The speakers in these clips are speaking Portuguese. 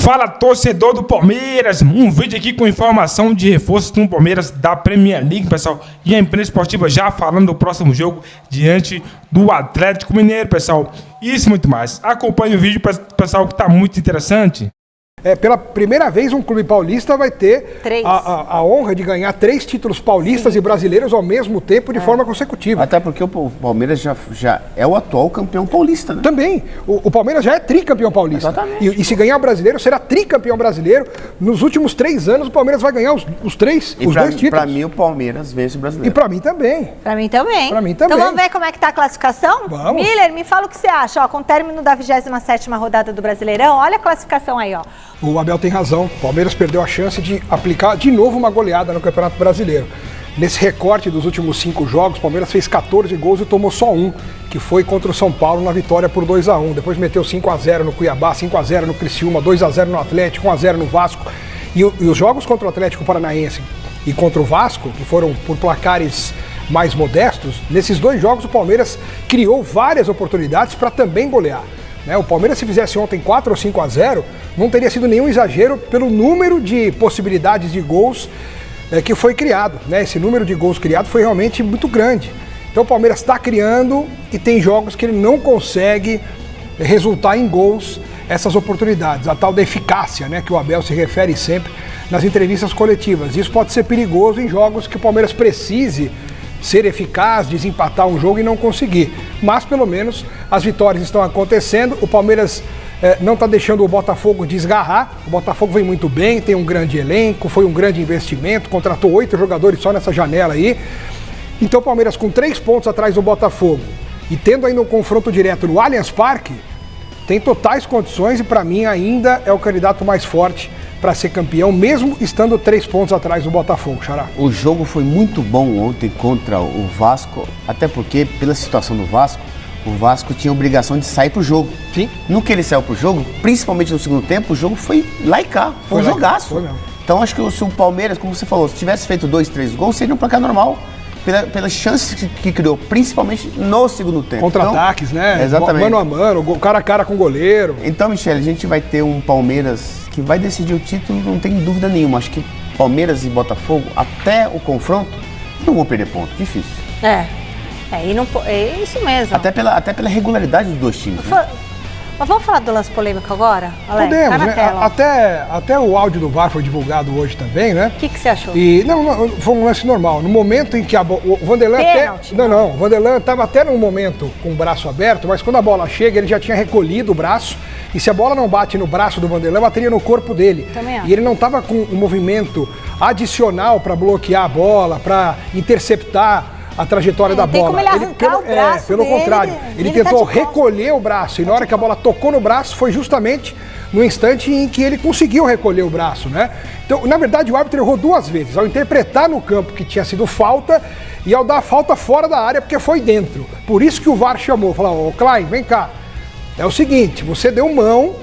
Fala, torcedor do Palmeiras, um vídeo aqui com informação de reforços no Palmeiras da Premier League, pessoal, e a imprensa esportiva já falando do próximo jogo diante do Atlético Mineiro, pessoal. Isso e muito mais. Acompanhe o vídeo, pessoal, que está muito interessante. Pela primeira vez um clube paulista vai ter a honra de ganhar 3 títulos paulistas e brasileiros ao mesmo tempo de forma consecutiva. Até porque o Palmeiras já é o atual campeão paulista, né? Também. O Palmeiras já é tricampeão paulista. Exatamente. E se ganhar o brasileiro, será tricampeão brasileiro. Nos últimos 3 anos, o Palmeiras vai ganhar os 2 títulos. Pra mim, o Palmeiras vence o brasileiro. E pra mim também. Pra mim também. Pra mim também. Então vamos ver como é que tá a classificação? Vamos. Miller, me fala o que você acha. Ó, com o término da 27ª rodada do Brasileirão, olha a classificação aí, ó. O Abel tem razão. O Palmeiras perdeu a chance de aplicar de novo uma goleada no Campeonato Brasileiro. Nesse recorte dos últimos 5 jogos, o Palmeiras fez 14 gols e tomou só um, que foi contra o São Paulo na vitória por 2-1. Depois meteu 5-0 no Cuiabá, 5-0 no Criciúma, 2-0 no Atlético, 1-0 no Vasco. E os jogos contra o Atlético Paranaense e contra o Vasco, que foram por placares mais modestos, nesses 2 jogos o Palmeiras criou várias oportunidades para também golear. O Palmeiras, se fizesse ontem 4 ou 5-0, não teria sido nenhum exagero pelo número de possibilidades de gols que foi criado. Esse número de gols criado foi realmente muito grande. Então o Palmeiras está criando e tem jogos que ele não consegue resultar em gols, essas oportunidades. A tal da eficácia, que o Abel se refere sempre nas entrevistas coletivas. Isso pode ser perigoso em jogos que o Palmeiras precise ser eficaz, desempatar um jogo e não conseguir. Mas, pelo menos, as vitórias estão acontecendo. O Palmeiras não está deixando o Botafogo desgarrar. O Botafogo vem muito bem, tem um grande elenco, foi um grande investimento, contratou 8 jogadores só nessa janela aí. Então, o Palmeiras com 3 pontos atrás do Botafogo e tendo ainda um confronto direto no Allianz Parque, tem totais condições e, para mim, ainda é o candidato mais forte para ser campeão, mesmo estando 3 pontos atrás do Botafogo, Xará. O jogo foi muito bom ontem contra o Vasco, até porque, pela situação do Vasco, o Vasco tinha a obrigação de sair pro jogo. Sim. No que ele saiu pro jogo, principalmente no segundo tempo, o jogo foi lá e cá, foi um jogaço. Foi mesmo. Então acho que se o Palmeiras, como você falou, se tivesse feito 2, 3 gols, seria um placar normal. Pelas chances que criou, principalmente no segundo tempo. Contra-ataques, então, exatamente. Mano a mano, cara a cara com o goleiro. Então, Michele, a gente vai ter um Palmeiras que vai decidir o título, não tem dúvida nenhuma. Acho que Palmeiras e Botafogo, até o confronto, não vão perder ponto. Difícil. É isso mesmo. Até pela regularidade dos 2 times. Né? Mas vamos falar do lance polêmico agora? Alex, podemos, tá na tela. Até o áudio do VAR foi divulgado hoje também, né? O que você achou? Não, foi um lance normal. No momento em que o Vanderlan o Vanderlan estava até num momento com o braço aberto, mas quando a bola chega, ele já tinha recolhido o braço, e se a bola não bate no braço do Vanderlan, bateria no corpo dele. Também acho. E ele não estava com um movimento adicional para bloquear a bola, para interceptar a trajetória da bola. Como ele arrancar o braço pelo dele, contrário, ele tentou recolher o braço, e na hora que a bola tocou no braço, foi justamente no instante em que ele conseguiu recolher o braço, né? Então, na verdade, o árbitro errou 2 vezes, ao interpretar no campo que tinha sido falta e ao dar falta fora da área, porque foi dentro. Por isso que o VAR chamou, falou: ô Klein, vem cá, é o seguinte, você deu mão,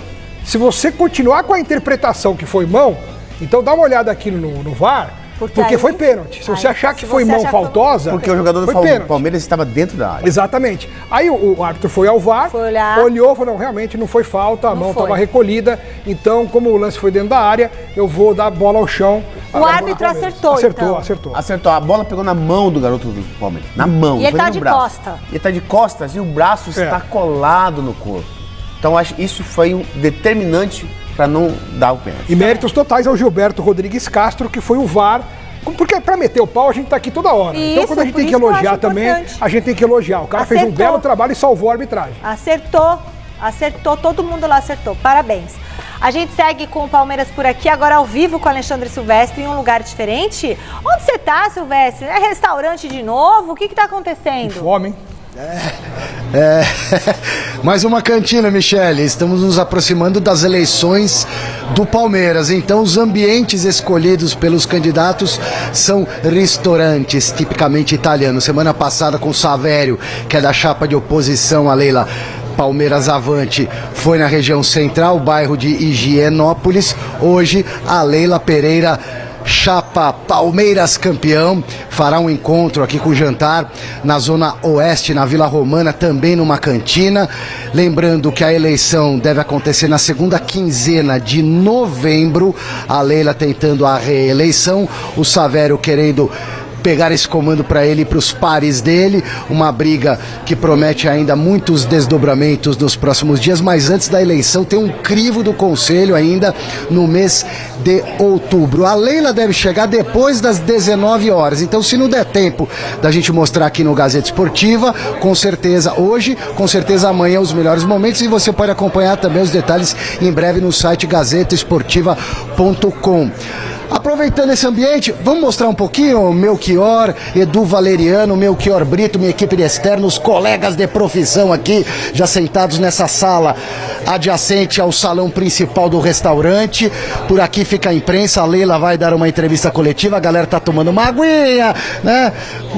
se você continuar com a interpretação que foi mão, então dá uma olhada aqui no VAR, porque foi pênalti. Se você achar que foi mão faltosa, porque o jogador do Palmeiras estava dentro da área. Exatamente. Aí o árbitro foi ao VAR, olhou, falou: não, realmente não foi falta, a mão estava recolhida, então como o lance foi dentro da área, eu vou dar a bola ao chão. O árbitro acertou. Acertou. A bola pegou na mão do garoto do Palmeiras. Na mão. E ele tá de costas. Ele tá de costas e o braço está colado no corpo. Então acho que isso foi um determinante para não dar o pênalti. E méritos totais ao Gilberto Rodrigues Castro, que foi o VAR, porque para meter o pau a gente tá aqui toda hora. Isso, então quando a gente tem que elogiar também, a gente tem que elogiar. O cara fez um belo trabalho e salvou a arbitragem. Acertou, todo mundo lá acertou. Parabéns. A gente segue com o Palmeiras por aqui, agora ao vivo com o Alexandre Silvestre, em um lugar diferente. Onde você tá, Silvestre? É restaurante de novo? O que tá acontecendo? Fome, hein? Mais uma cantina, Michele. Estamos nos aproximando das eleições do Palmeiras. Então, os ambientes escolhidos pelos candidatos são restaurantes tipicamente italianos. Semana passada, com o Savério, que é da chapa de oposição a Leila Palmeiras Avante, foi na região central, bairro de Higienópolis. Hoje, a Leila Pereira chapa Palmeiras campeão, fará um encontro aqui com o jantar na Zona Oeste, na Vila Romana, também numa cantina. Lembrando que a eleição deve acontecer na segunda quinzena de novembro. A Leila tentando a reeleição, o Savério querendo pegar esse comando para ele e para os pares dele, uma briga que promete ainda muitos desdobramentos nos próximos dias, mas antes da eleição tem um crivo do Conselho ainda no mês de outubro. A Leila deve chegar depois das 19 horas, então se não der tempo da gente mostrar aqui no Gazeta Esportiva, com certeza hoje, com certeza amanhã os melhores momentos, e você pode acompanhar também os detalhes em breve no site gazetaesportiva.com. Aproveitando esse ambiente, vamos mostrar um pouquinho o Melchior, Edu Valeriano, Melchior Brito, minha equipe de externos, colegas de profissão aqui, já sentados nessa sala adjacente ao salão principal do restaurante. Por aqui fica a imprensa, a Leila vai dar uma entrevista coletiva, a galera tá tomando uma aguinha, né?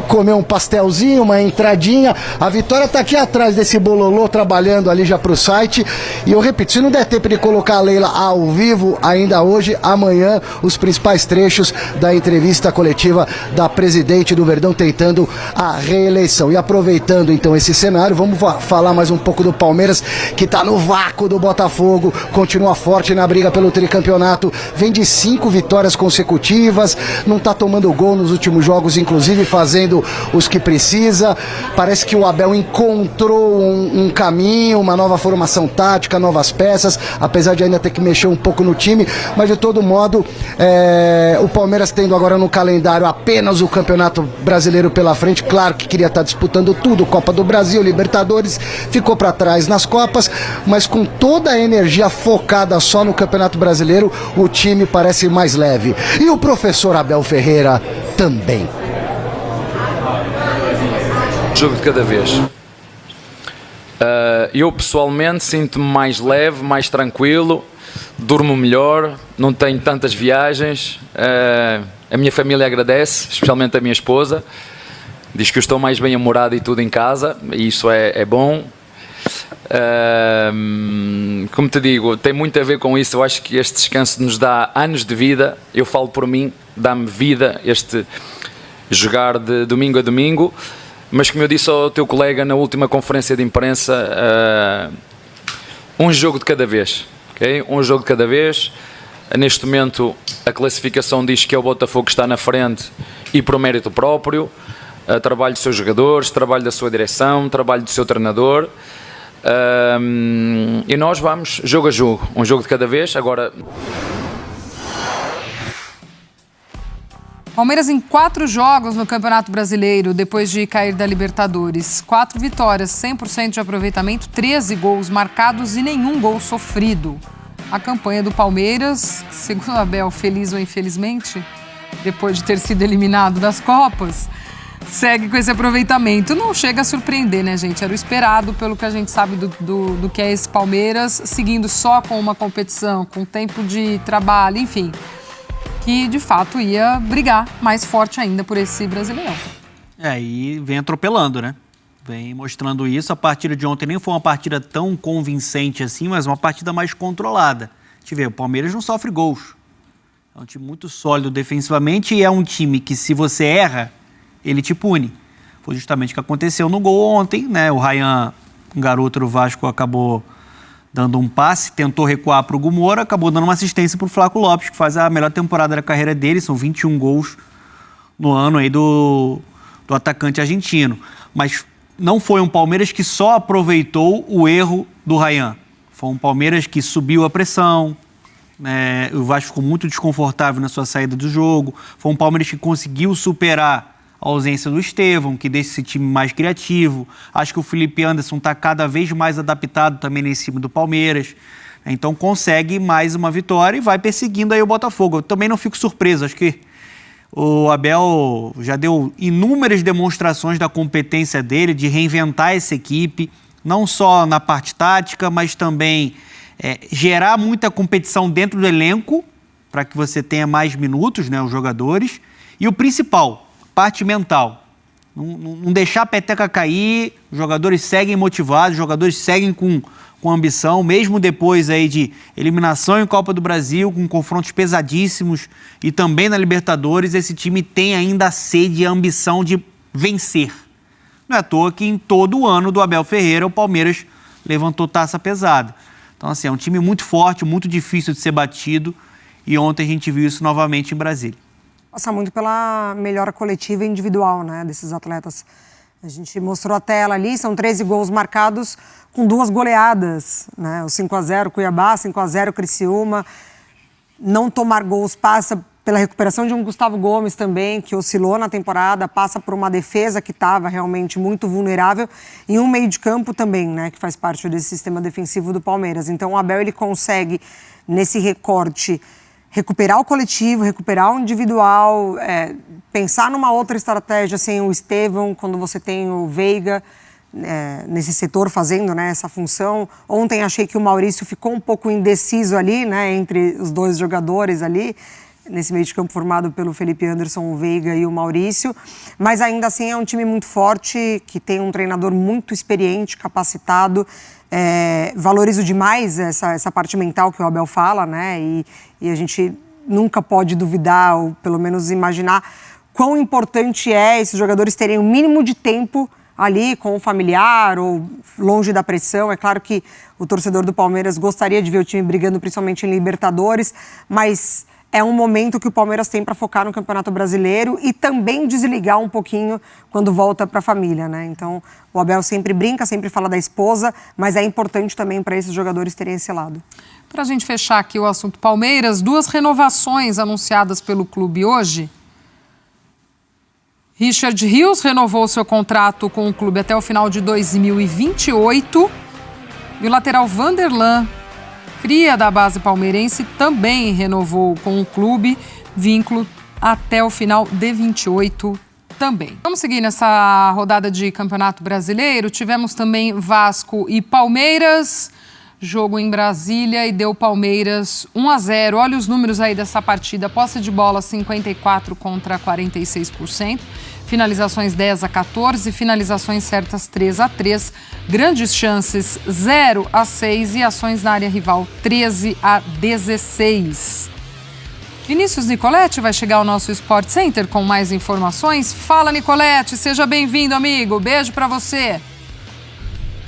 Comer um pastelzinho, uma entradinha. A Vitória tá aqui atrás desse bololô, trabalhando ali já pro site. E eu repito, se não der tempo de colocar a Leila ao vivo ainda hoje, amanhã, os principais trechos da entrevista coletiva da presidente do Verdão tentando a reeleição. E aproveitando então esse cenário, vamos falar mais um pouco do Palmeiras, que tá no vácuo do Botafogo, continua forte na briga pelo tricampeonato, vem de 5 vitórias consecutivas, não tá tomando gol nos últimos jogos, inclusive fazendo os que precisa. Parece que o Abel encontrou um caminho, uma nova formação tática, novas peças, apesar de ainda ter que mexer um pouco no time, mas de todo modo o Palmeiras tendo agora no calendário apenas o Campeonato Brasileiro pela frente, claro que queria estar disputando tudo, Copa do Brasil, Libertadores, ficou para trás nas Copas, mas com toda a energia focada só no Campeonato Brasileiro, o time parece mais leve. E o professor Abel Ferreira também. Jogo de cada vez. Eu pessoalmente sinto-me mais leve, mais tranquilo, durmo melhor, não tenho tantas viagens. A minha família agradece, especialmente a minha esposa, diz que eu estou mais bem-humorado e tudo em casa, e isso é bom. Como te digo, tem muito a ver com isso. Eu acho que este descanso nos dá anos de vida. Eu falo por mim, dá-me vida este jogar de domingo a domingo. Mas como eu disse ao teu colega na última conferência de imprensa, um jogo de cada vez, okay? Um jogo de cada vez. Neste momento a classificação diz que é o Botafogo que está na frente, e por mérito próprio, trabalho dos seus jogadores, trabalho da sua direção, trabalho do seu treinador. E nós vamos jogo a jogo, um jogo de cada vez. Agora, Palmeiras em 4 jogos no Campeonato Brasileiro, depois de cair da Libertadores. 4 vitórias, 100% de aproveitamento, 13 gols marcados e nenhum gol sofrido. A campanha do Palmeiras, segundo Abel, feliz ou infelizmente, depois de ter sido eliminado das Copas, segue com esse aproveitamento. Não chega a surpreender, né, gente? Era o esperado pelo que a gente sabe do que é esse Palmeiras, seguindo só com uma competição, com tempo de trabalho, enfim, que de fato ia brigar mais forte ainda por esse Brasileirão. E vem atropelando, né? Vem mostrando isso. A partida de ontem nem foi uma partida tão convincente assim, mas uma partida mais controlada. A gente vê, o Palmeiras não sofre gols. É um time muito sólido defensivamente e é um time que, se você erra, ele te pune. Foi justamente o que aconteceu no gol ontem, né? O Ryan, um garoto do Vasco, acabou dando um passe, tentou recuar para o Gumora, acabou dando uma assistência para o Flaco Lopes, que faz a melhor temporada da carreira dele, são 21 gols no ano aí do atacante argentino. Mas não foi um Palmeiras que só aproveitou o erro do Ryan. Foi um Palmeiras que subiu a pressão, né? O Vasco ficou muito desconfortável na sua saída do jogo. Foi um Palmeiras que conseguiu superar a ausência do Estevão, que deixa esse time mais criativo. Acho que o Felipe Anderson está cada vez mais adaptado também nesse time do Palmeiras. Então consegue mais uma vitória e vai perseguindo aí o Botafogo. Eu também não fico surpreso, acho que o Abel já deu inúmeras demonstrações da competência dele, de reinventar essa equipe, não só na parte tática, mas também gerar muita competição dentro do elenco, para que você tenha mais minutos, né, os jogadores. E o principal, parte mental. Não deixar a peteca cair, os jogadores seguem motivados, os jogadores seguem com ambição, mesmo depois aí de eliminação em Copa do Brasil, com confrontos pesadíssimos e também na Libertadores, esse time tem ainda a sede e a ambição de vencer. Não é à toa que em todo o ano do Abel Ferreira o Palmeiras levantou taça pesada. Então, assim, é um time muito forte, muito difícil de ser batido e ontem a gente viu isso novamente em Brasília. Passa muito pela melhora coletiva e individual, né, desses atletas. A gente mostrou a tela ali, são 13 gols marcados com 2 goleadas, né? O 5-0 Cuiabá, 5-0 Criciúma. Não tomar gols passa pela recuperação de um Gustavo Gomes também, que oscilou na temporada, passa por uma defesa que estava realmente muito vulnerável e um meio de campo também, né, que faz parte desse sistema defensivo do Palmeiras. Então o Abel ele consegue, nesse recorte, recuperar o coletivo, recuperar o individual, pensar numa outra estratégia sem o Estevão, quando você tem o Veiga nesse setor fazendo, né, essa função. Ontem achei que o Maurício ficou um pouco indeciso ali, né, entre os 2 jogadores ali, nesse meio de campo formado pelo Felipe Anderson, o Veiga e o Maurício, mas ainda assim é um time muito forte, que tem um treinador muito experiente, capacitado. Valorizo demais essa parte mental que o Abel fala, né? E a gente nunca pode duvidar, ou pelo menos imaginar, quão importante é esses jogadores terem o mínimo de tempo ali com o familiar ou longe da pressão. É claro que o torcedor do Palmeiras gostaria de ver o time brigando principalmente em Libertadores, mas é um momento que o Palmeiras tem para focar no Campeonato Brasileiro e também desligar um pouquinho quando volta para a família, né? Então, o Abel sempre brinca, sempre fala da esposa, mas é importante também para esses jogadores terem esse lado. Para a gente fechar aqui o assunto Palmeiras, 2 renovações anunciadas pelo clube hoje. Richard Rios renovou seu contrato com o clube até o final de 2028 e o lateral Vanderlan, cria da base palmeirense, também renovou com o clube, vínculo até o final de 28 também. Vamos seguir nessa rodada de Campeonato Brasileiro. Tivemos também Vasco e Palmeiras, jogo em Brasília e deu Palmeiras 1-0. Olha os números aí dessa partida. Posse de bola 54% contra 46%. Finalizações 10-14, finalizações certas 3-3, grandes chances 0-6 e ações na área rival 13-16. Vinícius Nicoletti vai chegar ao nosso Sport Center com mais informações. Fala, Nicoletti, seja bem-vindo, amigo. Beijo pra você.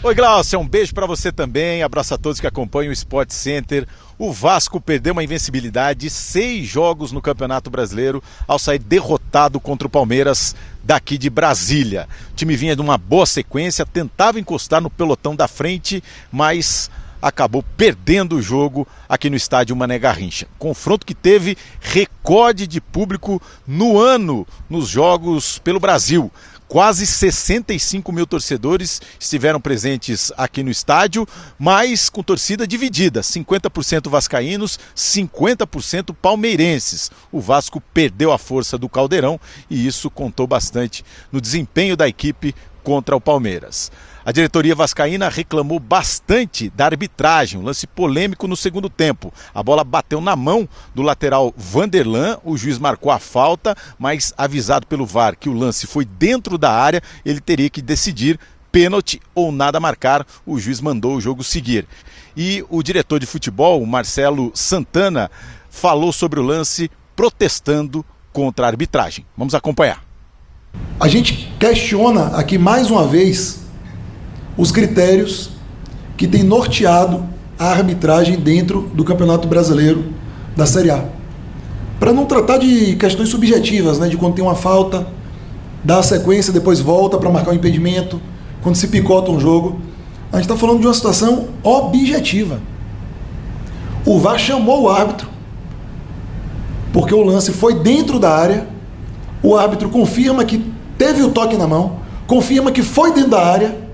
Oi, Glaucia, um beijo para você também. Abraço a todos que acompanham o Sport Center. O Vasco perdeu uma invencibilidade de 6 jogos no Campeonato Brasileiro ao sair derrotado contra o Palmeiras daqui de Brasília. O time vinha de uma boa sequência, tentava encostar no pelotão da frente, mas acabou perdendo o jogo aqui no estádio Mané Garrincha. Confronto que teve recorde de público no ano nos jogos pelo Brasil. Quase 65 mil torcedores estiveram presentes aqui no estádio, mas com torcida dividida, 50% vascaínos, 50% palmeirenses. O Vasco perdeu a força do Caldeirão e isso contou bastante no desempenho da equipe contra o Palmeiras. A diretoria vascaína reclamou bastante da arbitragem, um lance polêmico no segundo tempo. A bola bateu na mão do lateral Vanderlan, o juiz marcou a falta, mas avisado pelo VAR que o lance foi dentro da área, ele teria que decidir pênalti ou nada a marcar, o juiz mandou o jogo seguir. E o diretor de futebol, Marcelo Santana, falou sobre o lance protestando contra a arbitragem. Vamos acompanhar. A gente questiona aqui mais uma vez os critérios que têm norteado a arbitragem dentro do Campeonato Brasileiro da Série A. Para não tratar de questões subjetivas, né, de quando tem uma falta, dá a sequência, depois volta para marcar o impedimento, quando se picota um jogo. A gente está falando de uma situação objetiva. O VAR chamou o árbitro, porque o lance foi dentro da área, o árbitro confirma que teve o toque na mão, confirma que foi dentro da área,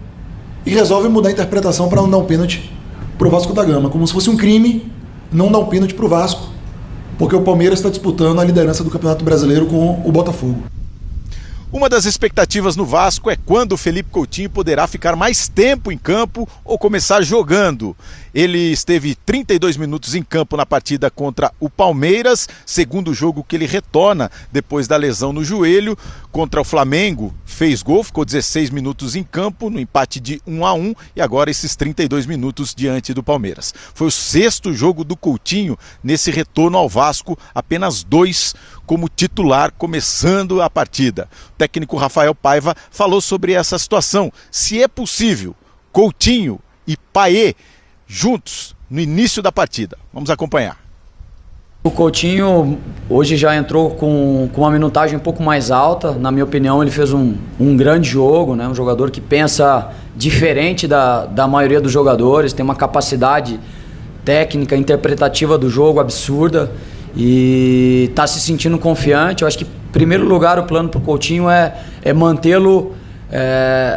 e resolve mudar a interpretação para não dar um pênalti para o Vasco da Gama, como se fosse um crime não dar um pênalti para o Vasco, porque o Palmeiras está disputando a liderança do Campeonato Brasileiro com o Botafogo. Uma das expectativas no Vasco é quando o Felipe Coutinho poderá ficar mais tempo em campo ou começar jogando. Ele esteve 32 minutos em campo na partida contra o Palmeiras, segundo jogo que ele retorna depois da lesão no joelho. Contra o Flamengo, fez gol, ficou 16 minutos em campo, no empate de 1-1, e agora esses 32 minutos diante do Palmeiras. Foi o 6º jogo do Coutinho nesse retorno ao Vasco, apenas 2 como titular, começando a partida. O técnico Rafael Paiva falou sobre essa situação, se é possível Coutinho e Payet juntos no início da partida. Vamos acompanhar. O Coutinho hoje já entrou com uma minutagem um pouco mais alta. Na minha opinião, ele fez um grande jogo, né? Um jogador que pensa diferente da maioria dos jogadores, tem uma capacidade técnica, interpretativa do jogo absurda e está se sentindo confiante. Eu acho que, em primeiro lugar, o plano para o Coutinho é mantê-lo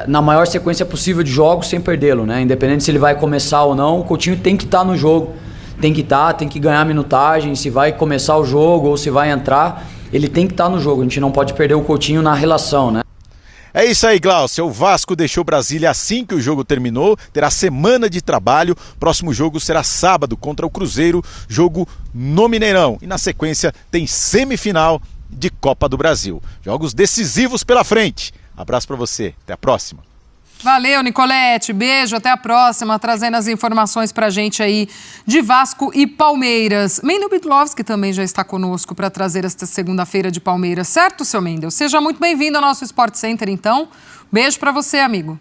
na maior sequência possível de jogos sem perdê-lo, né? Independente se ele vai começar ou não, o Coutinho tem que estar no jogo. Tem que ganhar minutagem, se vai começar o jogo ou se vai entrar, ele tem que estar no jogo, a gente não pode perder o Coutinho na relação, né? É isso aí, Glaucio. O Vasco deixou Brasília assim que o jogo terminou, terá semana de trabalho, próximo jogo será sábado contra o Cruzeiro, jogo no Mineirão, e na sequência tem semifinal de Copa do Brasil. Jogos decisivos pela frente. Abraço pra você, até a próxima. Valeu, Nicolete. Beijo, até a próxima, trazendo as informações pra gente aí de Vasco e Palmeiras. Mendel Bidlovski também já está conosco para trazer esta segunda-feira de Palmeiras, certo, seu Mendel? Seja muito bem-vindo ao nosso Sport Center, então. Beijo para você, amigo.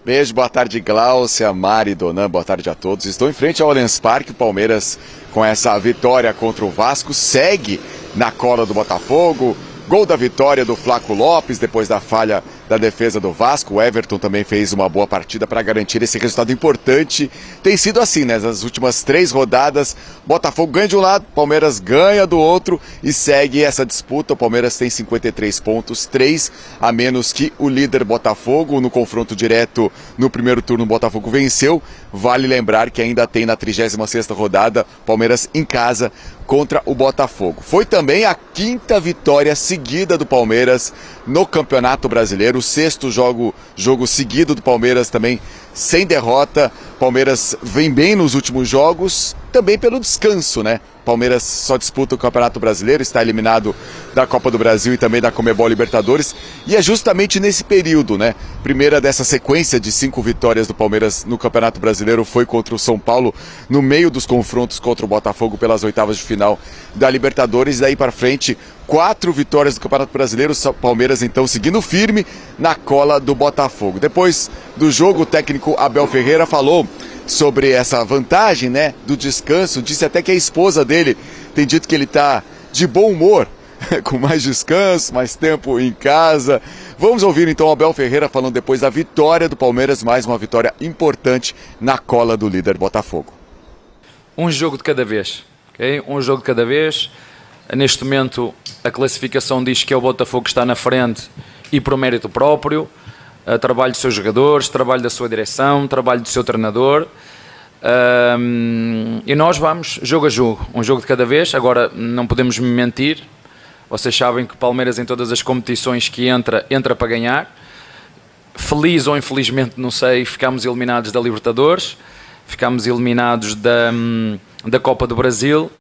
Beijo, boa tarde, Gláucia, Mari, Donan, boa tarde a todos. Estou em frente ao Allianz Parque. O Palmeiras, com essa vitória contra o Vasco, segue na cola do Botafogo. Gol da vitória do Flaco Lopes, depois da falha da defesa do Vasco. O Everton também fez uma boa partida para garantir esse resultado importante. Tem sido assim, né? Nas últimas 3 rodadas, Botafogo ganha de um lado, Palmeiras ganha do outro e segue essa disputa. O Palmeiras tem 53 pontos, 3 a menos que o líder Botafogo. No confronto direto, no primeiro turno, o Botafogo venceu. Vale lembrar que ainda tem na 36ª rodada, Palmeiras em casa contra o Botafogo. Foi também a 5ª vitória seguida do Palmeiras no Campeonato Brasileiro, o 6º jogo seguido do Palmeiras também sem derrota. Palmeiras vem bem nos últimos jogos, também pelo descanso, né? Palmeiras só disputa o Campeonato Brasileiro, está eliminado da Copa do Brasil e também da Conmebol Libertadores, e é justamente nesse período, né? Primeira dessa sequência de 5 vitórias do Palmeiras no Campeonato Brasileiro foi contra o São Paulo, no meio dos confrontos contra o Botafogo pelas oitavas de final da Libertadores. Daí para frente, 4 vitórias do Campeonato Brasileiro, o Palmeiras então seguindo firme na cola do Botafogo. Depois do jogo, o técnico Abel Ferreira falou sobre essa vantagem, né, do descanso. Disse até que a esposa dele tem dito que ele está de bom humor, com mais descanso, mais tempo em casa. Vamos ouvir então o Abel Ferreira falando depois da vitória do Palmeiras, mais uma vitória importante na cola do líder Botafogo. Um jogo de cada vez, ok? Um jogo de cada vez. Neste momento a classificação diz que é o Botafogo que está na frente e por mérito próprio. Trabalho dos seus jogadores, trabalho da sua direção, trabalho do seu treinador, e nós vamos jogo a jogo, um jogo de cada vez. Agora não podemos mentir, vocês sabem que o Palmeiras em todas as competições que entra para ganhar. Feliz ou infelizmente, não sei, ficámos eliminados da Libertadores, ficámos eliminados da Copa do Brasil.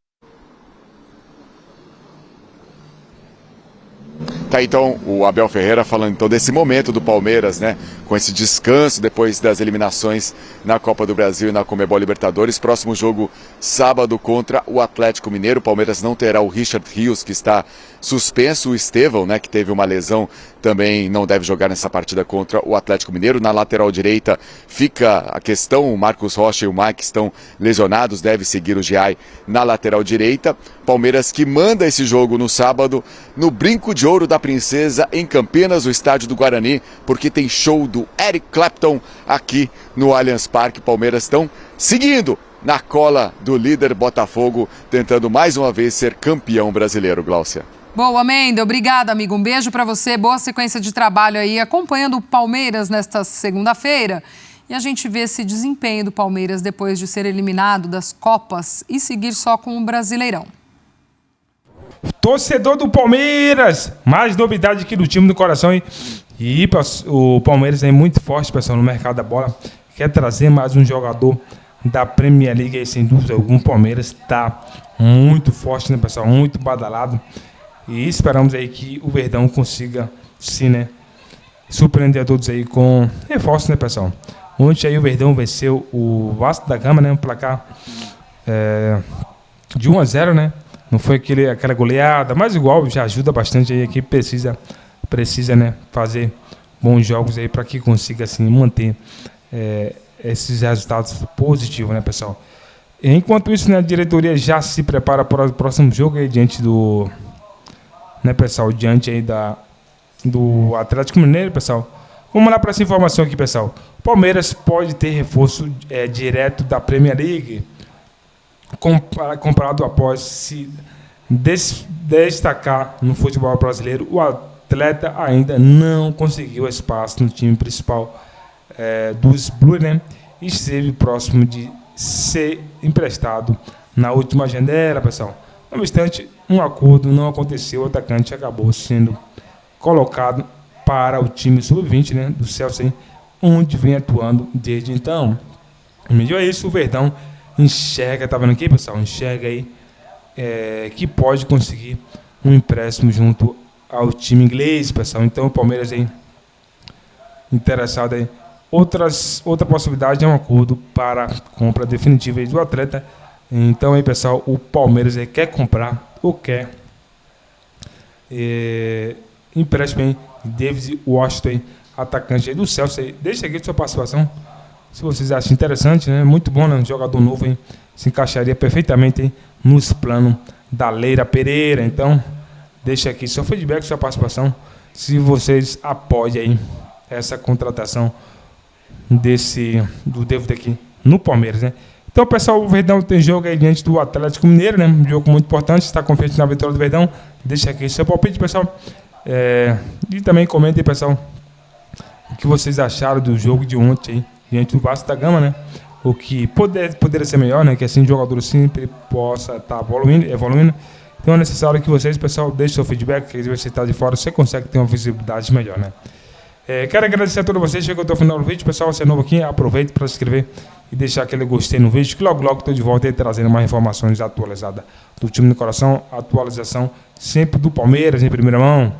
Tá, então, o Abel Ferreira falando então desse momento do Palmeiras, né, com esse descanso depois das eliminações na Copa do Brasil e na Conmebol Libertadores. Próximo jogo, sábado, contra o Atlético Mineiro. O Palmeiras não terá o Richard Rios, que está suspenso. O Estevão, né, que teve uma lesão, também não deve jogar nessa partida contra o Atlético Mineiro. Na lateral direita fica a questão, o Marcos Rocha e o Mike estão lesionados, deve seguir o Giai na lateral direita. Palmeiras que manda esse jogo no sábado, no Brinco de Ouro da Princesa, em Campinas, o estádio do Guarani, porque tem show do Eric Clapton aqui no Allianz Parque. Palmeiras estão seguindo na cola do líder Botafogo, tentando mais uma vez ser campeão brasileiro, Gláucia. Boa, Mendel. Obrigada, amigo. Um beijo para você. Boa sequência de trabalho aí, acompanhando o Palmeiras nesta segunda-feira. E a gente vê esse desempenho do Palmeiras depois de ser eliminado das Copas e seguir só com o Brasileirão. Torcedor do Palmeiras, mais novidade aqui do time do coração, hein? E o Palmeiras é muito forte, pessoal, no mercado da bola. Quer trazer mais um jogador da Premier League aí, sem dúvida alguma. O Palmeiras está muito forte, né, pessoal? Muito badalado. E esperamos aí que o Verdão consiga, sim, né, surpreender a todos aí com reforço, né, pessoal? Ontem aí o Verdão venceu o Vasco da Gama, né? Um placar de 1-0, né? Não foi aquela goleada, mas igual já ajuda bastante aí. A equipe precisa, né, fazer bons jogos aí para que consiga, assim, manter esses resultados positivos, né, pessoal? Enquanto isso, né, a diretoria já se prepara para o próximo jogo aí diante do, né, pessoal, diante aí do Atlético Mineiro, pessoal. Vamos lá para essa informação aqui, pessoal. O Palmeiras pode ter reforço direto da Premier League, comprado após se destacar no futebol brasileiro. O atleta ainda não conseguiu espaço no time principal dos Blues, né? E esteve próximo de ser emprestado na última janela, pessoal. No obstante, um acordo não aconteceu. O atacante acabou sendo colocado para o time sub-20, né, do Chelsea, onde vem atuando desde então. Em meio a isso, o Verdão enxerga, tá vendo aqui, pessoal? Enxerga aí que pode conseguir um empréstimo junto ao time inglês, pessoal. Então o Palmeiras aí interessado aí. Outra possibilidade é um acordo para a compra definitiva aí do atleta. Então aí, pessoal, o Palmeiras aí quer comprar ou quer empréstimo aí David Washington, atacante aí do Chelsea. Deixa aqui a sua participação, se vocês acham interessante, né? Muito bom, né? Um jogador novo aí, se encaixaria perfeitamente aí nos planos da Leila Pereira. Então, deixa aqui seu feedback, sua participação, se vocês apoiam aí essa contratação do David aqui no Palmeiras, né? Então, pessoal, o Verdão tem jogo aí diante do Atlético Mineiro, né? Um jogo muito importante, está confiante na vitória do Verdão. Deixa aqui seu palpite, pessoal. E também comentem, pessoal, o que vocês acharam do jogo de ontem aí, diante do Vasco da Gama, né? O que poderia ser melhor, né? Que assim o jogador sempre possa estar evoluindo. Então é necessário que vocês, pessoal, deixem seu feedback, que se você está de fora, você consegue ter uma visibilidade melhor, né? Quero agradecer a todos vocês, chegou até o final do vídeo. Pessoal, você é novo aqui, aproveite para se inscrever e deixar aquele gostei no vídeo, que logo estou de volta aí trazendo mais informações atualizadas do time do coração, atualização sempre do Palmeiras em primeira mão.